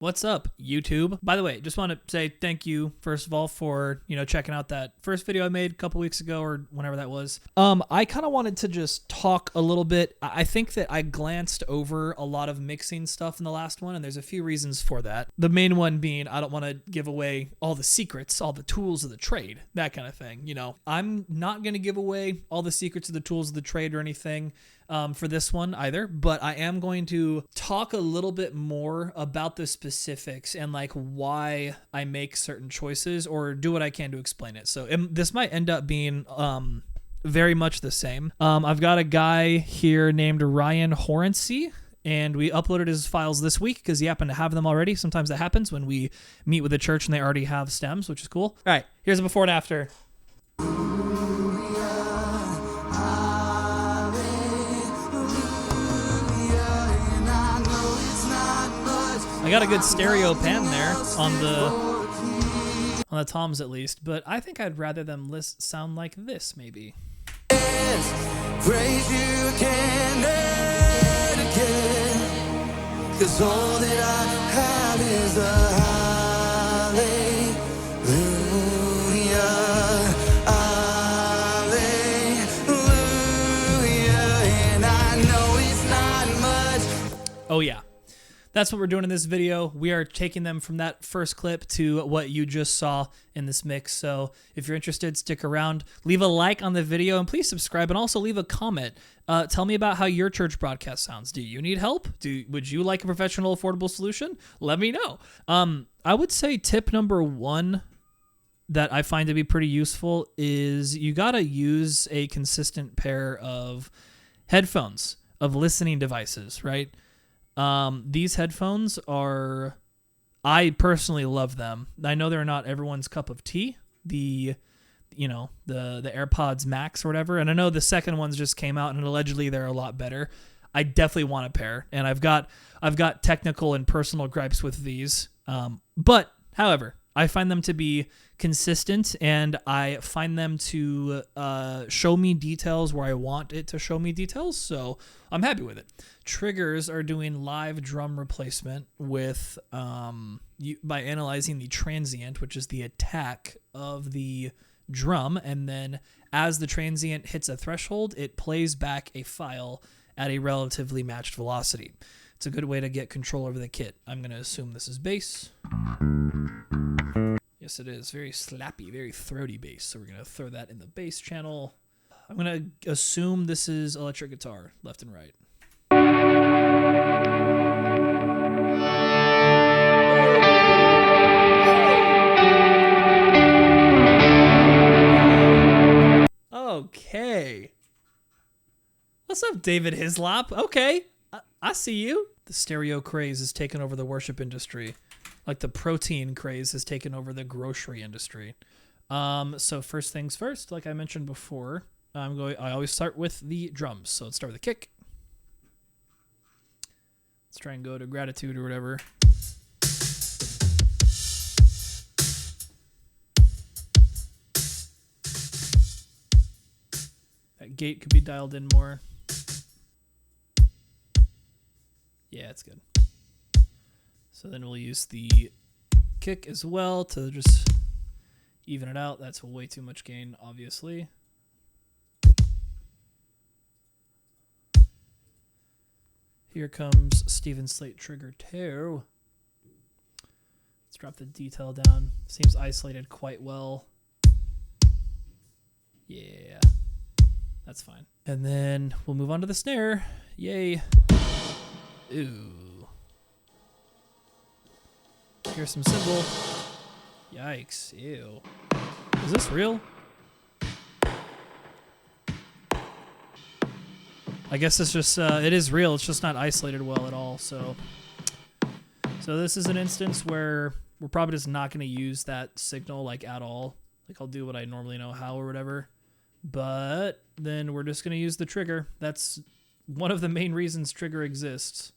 What's up, YouTube? By the way, just want to say thank you, first of all, for, checking out that first video I made a couple weeks ago or whenever that was. I kind of wanted to just talk a little bit. I think that I glanced over a lot of mixing stuff in the last one, and there's a few reasons for that. The main one being I don't want to give away all the secrets, all the tools of the trade, that kind of thing. I'm not going to give away all the secrets of the tools of the trade or anything for this one either, but I am going to talk a little bit more about the specifics and like why I make certain choices or do what I can to explain it. So this might end up being very much the same. I've got a guy here named Ryan Horency, and we uploaded his files this week because he happened to have them already. Sometimes that happens when we meet with a church and they already have stems, which is cool. All right, here's a before and after. I got a good stereo pan there on the toms at least, but I think I'd rather them sound like this maybe. Praise you again and again, 'cause all that I have is a hallelujah, hallelujah, and I know it's not much. Oh yeah. That's what we're doing in this video. We are taking them from that first clip to what you just saw in this mix. So if you're interested, stick around. Leave a like on the video and please subscribe and also leave a comment. Tell me about how your church broadcast sounds. Do you need help? Would you like a professional, affordable solution? Let me know. I would say tip number one that I find to be pretty useful is you got to use a consistent pair of headphones, of listening devices, right? These headphones I personally love them. I know they're not everyone's cup of tea, the AirPods Max or whatever. And I know the second ones just came out and allegedly they're a lot better. I definitely want a pair, and I've got technical and personal gripes with these. But however, I find them to be consistent, and I find them to show me details where I want it to show me details, so I'm happy with it. Triggers are doing live drum replacement with by analyzing the transient, which is the attack of the drum, and then as the transient hits a threshold, it plays back a file at a relatively matched velocity. It's a good way to get control over the kit. I'm going to assume this is bass. Yes, it is. Very slappy, very throaty bass. So we're going to throw that in the bass channel. I'm going to assume this is electric guitar, left and right. Okay. What's up, David Hislop? Okay. I see you. The stereo craze has taken over the worship industry. Like the protein craze has taken over the grocery industry. So first things first, like I mentioned before, I always start with the drums. So let's start with the kick. Let's try and go to gratitude or whatever. That gate could be dialed in more. Yeah, it's good. So then we'll use the kick as well to just even it out. That's way too much gain, obviously. Here comes Steven Slate trigger 2. Let's drop the detail down. Seems isolated quite well. Yeah, that's fine. And then we'll move on to the snare. Yay. Ooh. Here's some cymbal. Yikes. Ew. Is this real? I guess it's just, it is real. It's just not isolated well at all. So this is an instance where we're probably just not going to use that signal like at all. Like I'll do what I normally know how or whatever. But then we're just going to use the trigger. That's one of the main reasons trigger exists.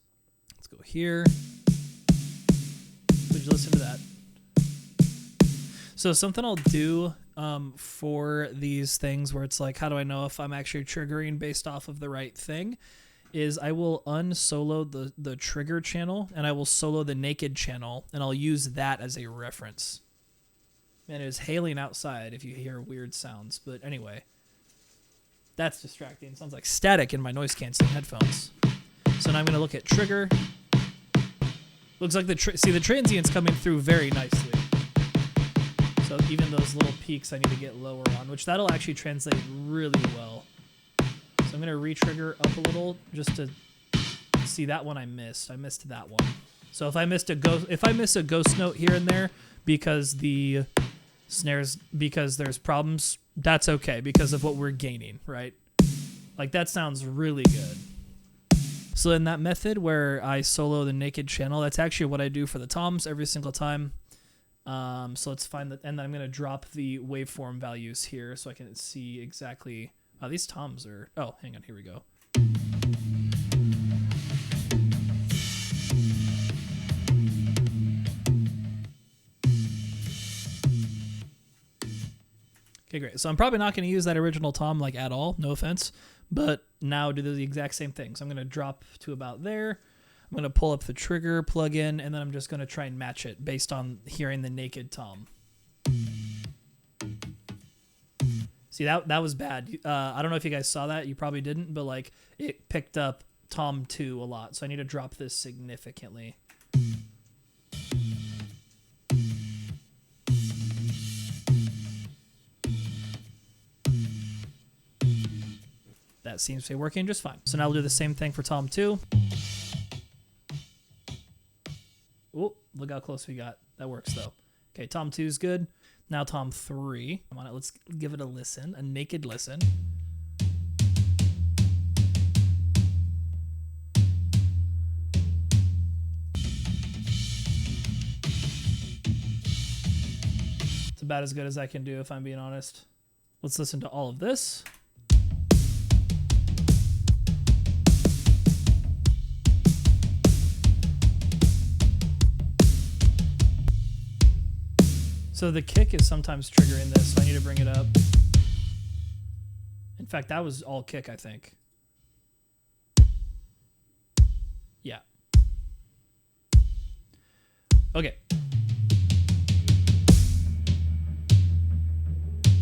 Let's go here. Would you listen to that? So something I'll do for these things where it's like, how do I know if I'm actually triggering based off of the right thing, is I will unsolo the trigger channel and I will solo the naked channel, and I'll use that as a reference. Man, it is hailing outside if you hear weird sounds. But anyway, that's distracting. It sounds like static in my noise canceling headphones. So now I'm going to look at trigger. Looks like the transient's coming through very nicely. So even those little peaks I need to get lower on, which that'll actually translate really well. So I'm going to re-trigger up a little just to see that one I missed. I missed that one. So if I miss a ghost note here and there because the snares, because there's problems, that's okay because of what we're gaining, right? Like that sounds really good. So in that method where I solo the naked channel, that's actually what I do for the toms every single time. So let's find that, and then I'm going to drop the waveform values here so I can see exactly. These toms are. Oh, hang on, here we go. Okay, great. So I'm probably not going to use that original tom like at all, no offense, but now do the exact same thing. So I'm going to drop to about there. I'm going to pull up the trigger plugin, and then I'm just going to try and match it based on hearing the naked tom. See, that was bad. I don't know if you guys saw that. You probably didn't, but like it picked up tom 2 a lot. So I need to drop this significantly. That seems to be working just fine. So now we'll do the same thing for tom 2. Oh, look how close we got. That works though. Okay, tom 2 is good. Now tom 3. Come on, let's give it a listen, a naked listen. It's about as good as I can do if I'm being honest. Let's listen to all of this. So the kick is sometimes triggering this, so I need to bring it up. In fact, that was all kick, I think. Yeah. Okay.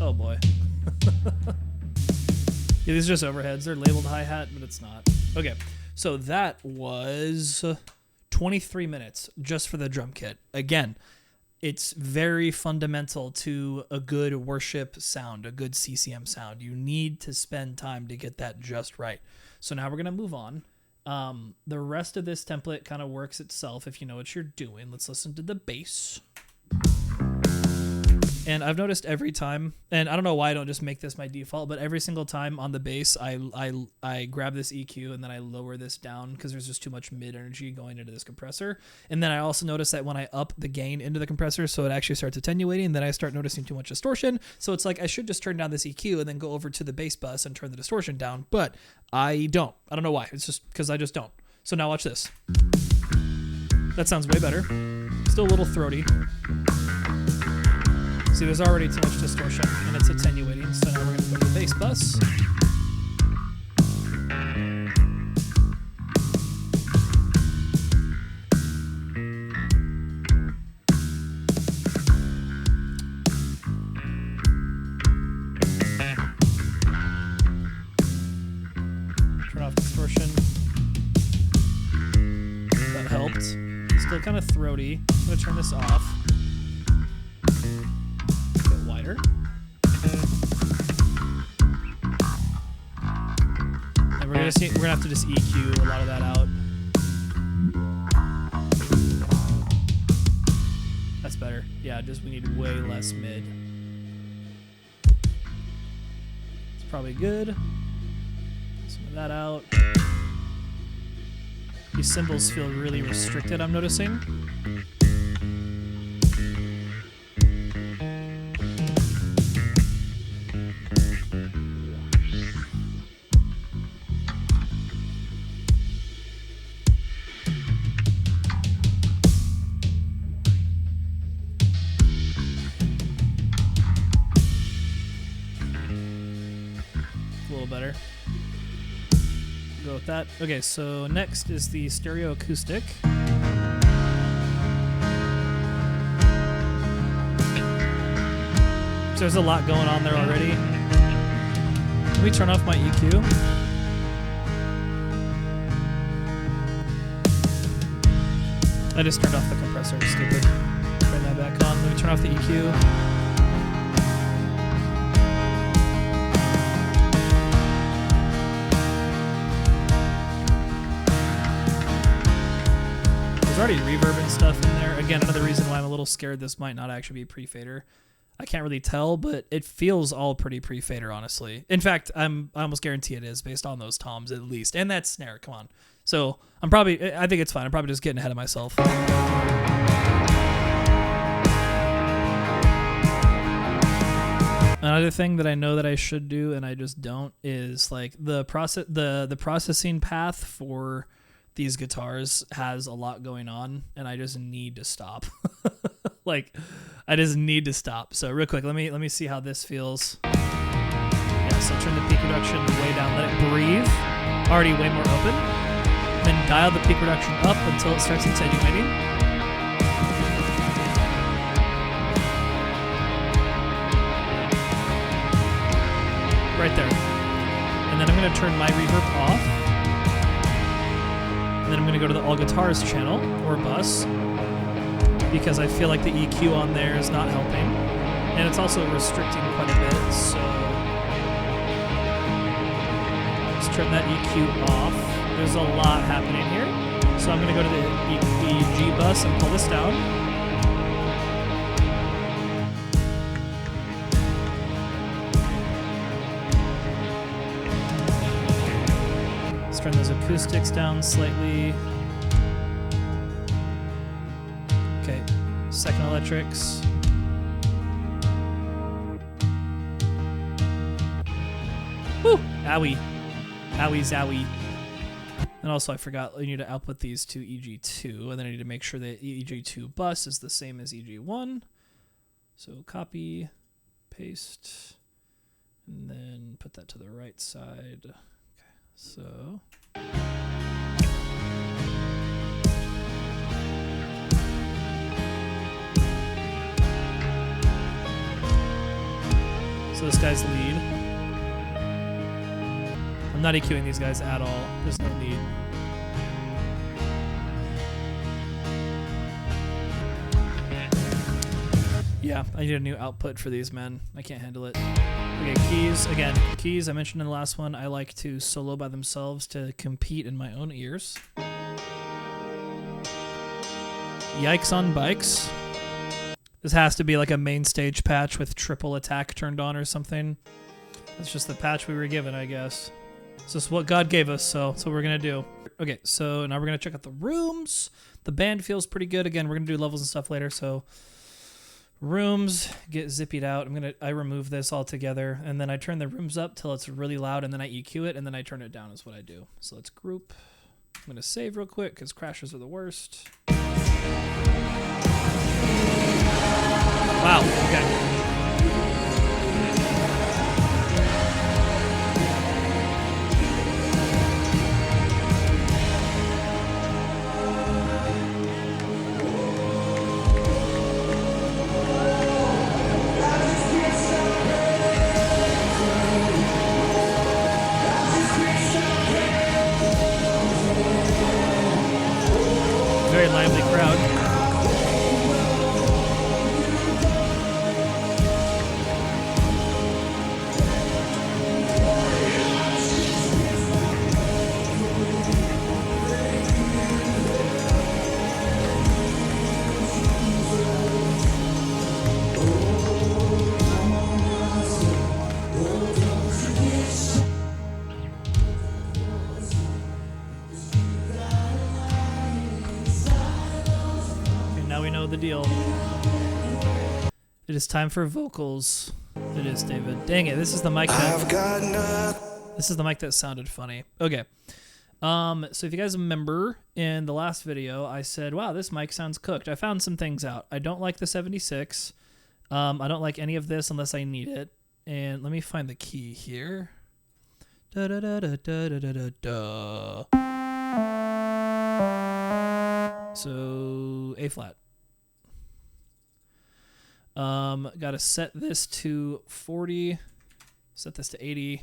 Oh boy. Yeah, these are just overheads. They're labeled hi-hat, but it's not. Okay, so that was 23 minutes just for the drum kit. Again, it's very fundamental to a good worship sound, a good CCM sound. You need to spend time to get that just right. So now we're going to move on. The rest of this template kind of works itself if you know what you're doing. Let's listen to the bass. And I've noticed every time, and I don't know why I don't just make this my default, but every single time on the bass, I grab this EQ and then I lower this down because there's just too much mid energy going into this compressor. And then I also notice that when I up the gain into the compressor, so it actually starts attenuating, then I start noticing too much distortion. So it's like I should just turn down this EQ and then go over to the bass bus and turn the distortion down, but I don't. I don't know why. It's just because I just don't. So now watch this. That sounds way better. Still a little throaty. See, there's already too much distortion, and it's attenuating, so now we're going to go to the bass bus. Turn off distortion. That helped. Still kind of throaty. I'm going to turn this off. Wider. And we're gonna have to just EQ a lot of that out. That's better. Yeah, just we need way less mid. It's probably good. Some of that out. These cymbals feel really restricted, I'm noticing. A little better. Go go with that. Okay, so next is the stereo acoustic. So there's a lot going on there already. Let me turn off my EQ. I just turned off the compressor, stupid. Turn that back on. Let me turn off the EQ. There's already reverb and stuff in there. Again, another reason why I'm a little scared this might not actually be pre-fader. I can't really tell, but it feels all pretty pre-fader, honestly. In fact, I almost guarantee it is based on those toms at least. And that snare, come on. So I think it's fine. I'm probably just getting ahead of myself. Another thing that I know that I should do and I just don't is like the processing path for these guitars has a lot going on and I just need to stop. Like I just need to stop. So real quick, let me see how this feels. Yeah, so turn the peak reduction way down, let it breathe. Already way more open. Then dial the peak reduction up until it starts attenuating. Right there. And then I'm going to turn my reverb off. And then I'm going to go to the all guitars channel or bus because I feel like the EQ on there is not helping. And it's also restricting quite a bit. So let's turn that EQ off. There's a lot happening here. So I'm going to go to the EG bus and pull this down. Let's turn those acoustics down slightly. Okay, second electrics. Woo! Owie. Owie zowie. And also I forgot I need to output these to EG2, and then I need to make sure that EG2 bus is the same as EG1. So copy, paste, and then put that to the right side. Okay, so. So this guy's lead. I'm not EQing these guys at all. There's no need. Yeah, I need a new output for these, men. I can't handle it. Okay, keys. Again, keys I mentioned in the last one. I like to solo by themselves to compete in my own ears. Yikes on bikes. This has to be like a main stage patch with triple attack turned on or something. That's just the patch we were given, I guess. So this is what God gave us, so that's what we're going to do. Okay, so now we're going to check out the rooms. The band feels pretty good. Again, we're going to do levels and stuff later, so rooms get zippied out. I remove this altogether, and then I turn the rooms up till it's really loud, and then I EQ it, and then I turn it down is what I do. So let's group. I'm going to save real quick because crashes are the worst. Wow, okay. Very lively crowd. The deal. It is time for vocals. It is, David. Dang it! This is the mic that sounded funny. Okay. So if you guys remember in the last video, I said, "Wow, this mic sounds cooked." I found some things out. I don't like the 76. I don't like any of this unless I need it. And let me find the key here. Da da da da da da da da. So A flat. Gotta set this to 40, set this to 80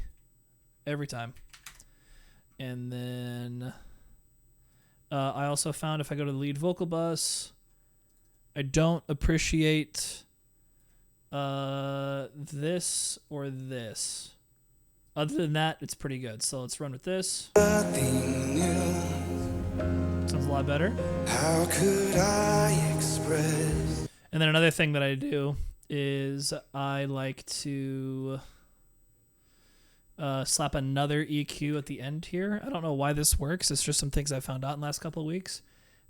every time. And then I also found if I go to the lead vocal bus, I don't appreciate this or this. Other than that, it's pretty good. So let's run with this. Sounds a lot better. How could I express? And then another thing that I do is I like to slap another EQ at the end here. I don't know why this works. It's just some things I found out in the last couple of weeks.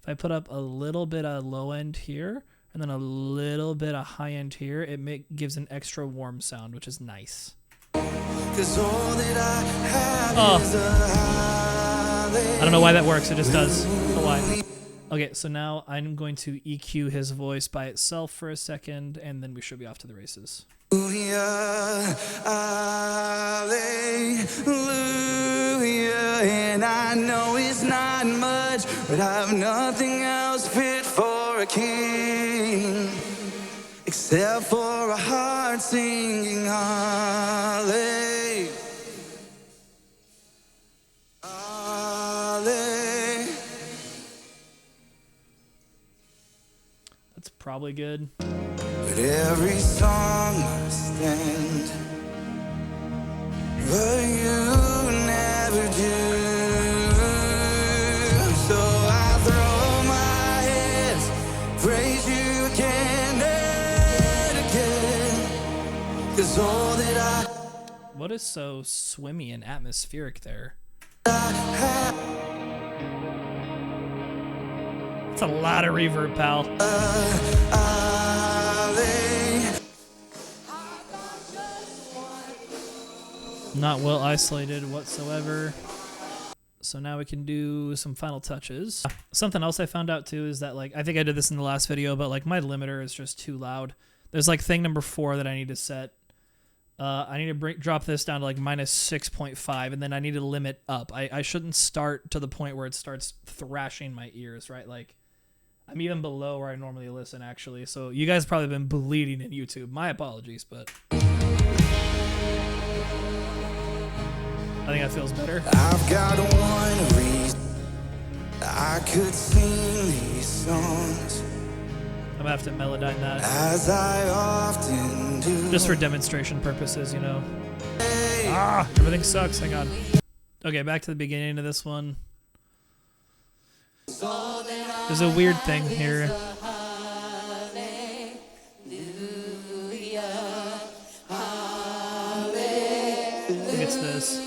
If I put up a little bit of low end here and then a little bit of high end here, it gives an extra warm sound, which is nice. I don't know why that works. It just does. I don't know why. Okay, so now I'm going to EQ his voice by itself for a second, and then we should be off to the races. Hallelujah, and I know it's not much, but I've nothing else fit for a king, except for a heart singing hallelujah. That's probably good. But every song must end, but you never do. So I throw my hands, praise you again and again. 'Cause all that I... What is so swimmy and atmospheric there? That's a lot of reverb, pal. Not well isolated whatsoever. So now we can do some final touches. Something else I found out too is that, like, I think I did this in the last video, but like my limiter is just too loud. There's like thing number 4 that I need to set. I need to drop this down to like minus 6.5, and then I need to limit up. I shouldn't start to the point where it starts thrashing my ears, right? Like, I'm even below where I normally listen, actually. So you guys have probably been bleeding in YouTube. My apologies, but I think that feels better. I've got one reason I could sing these songs. I'm gonna have to melodyne that, as I often do, just for demonstration purposes, you know. Everything sucks. Hang on. Okay, back to the beginning of this one. There's a weird thing here. I think it's this.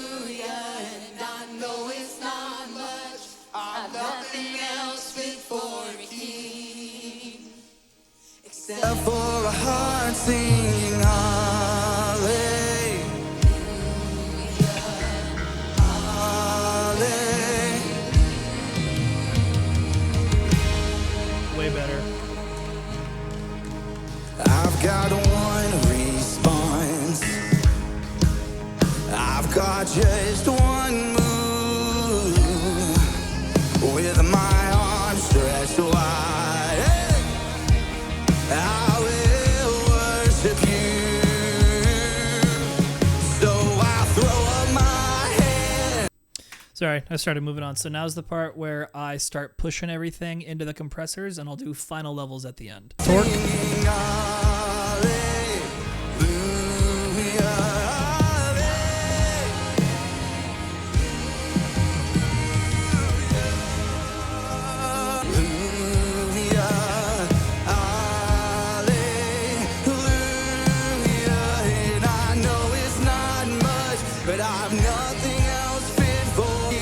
For a heart singing hallelujah, hallelujah. Way better. I've got one response. I've got just one move with my arms stretched wide. I will worship you, so I throw up my hand. Sorry, I started moving on. So now's the part where I start pushing everything into the compressors, and I'll do final levels at the end. Torque. But I've nothing else fit for me.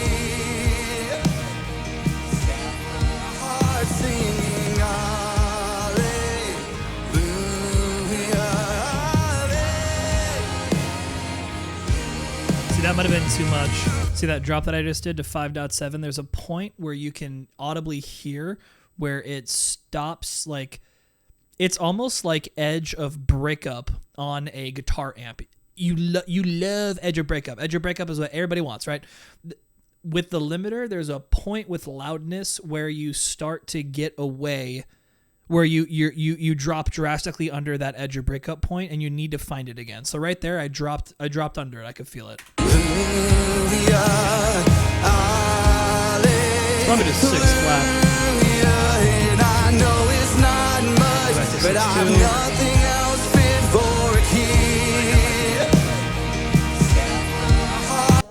Heart singing hallelujah. See, that might have been too much. See that drop that I just did to 5.7? There's a point where you can audibly hear where it stops, like, it's almost like edge of breakup on a guitar amp. you love edge of breakup. Edge of breakup is what everybody wants, right? With the limiter, there's a point with loudness where you start to get away, where you drop drastically under that edge of breakup point, and you need to find it again. So right there, I dropped under it. I could feel it. It's probably just 6 flat. But I'm nothing else fit for a kid.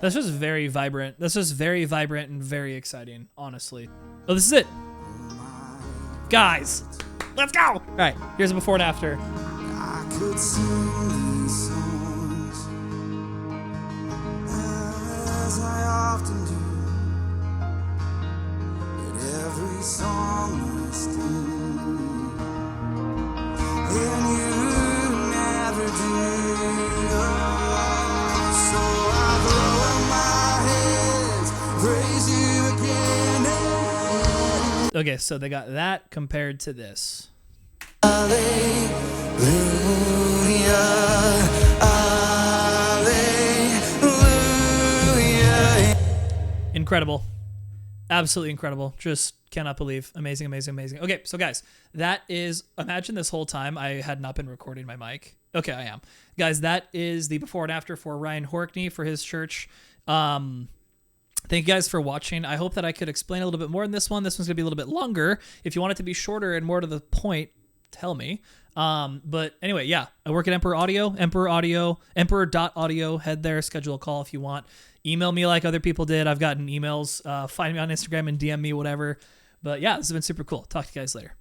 That's just very vibrant. That's just very vibrant and very exciting, honestly. Oh, this is it. Guys, let's go. All right, here's a before and after. I could sing these songs as I often do, but every song I sing, and you never do. So I throw up my hands, praise you again. Okay, so they got that compared to this. Alleluia, alleluia. Incredible. Absolutely incredible. Just cannot believe. Amazing, amazing, amazing. Okay, so guys, that is, imagine this whole time I had not been recording my mic. Okay, I am. Guys, that is the before and after for Ryan Horkney for his church. Thank you guys for watching. I hope that I could explain a little bit more in this one. This one's going to be a little bit longer. If you want it to be shorter and more to the point, tell me. But anyway, yeah, I work at Emperor Audio, emperor.audio. Head there, schedule a call if you want. Email me like other people did. I've gotten emails. Find me on Instagram and DM me, whatever. But yeah, this has been super cool. Talk to you guys later.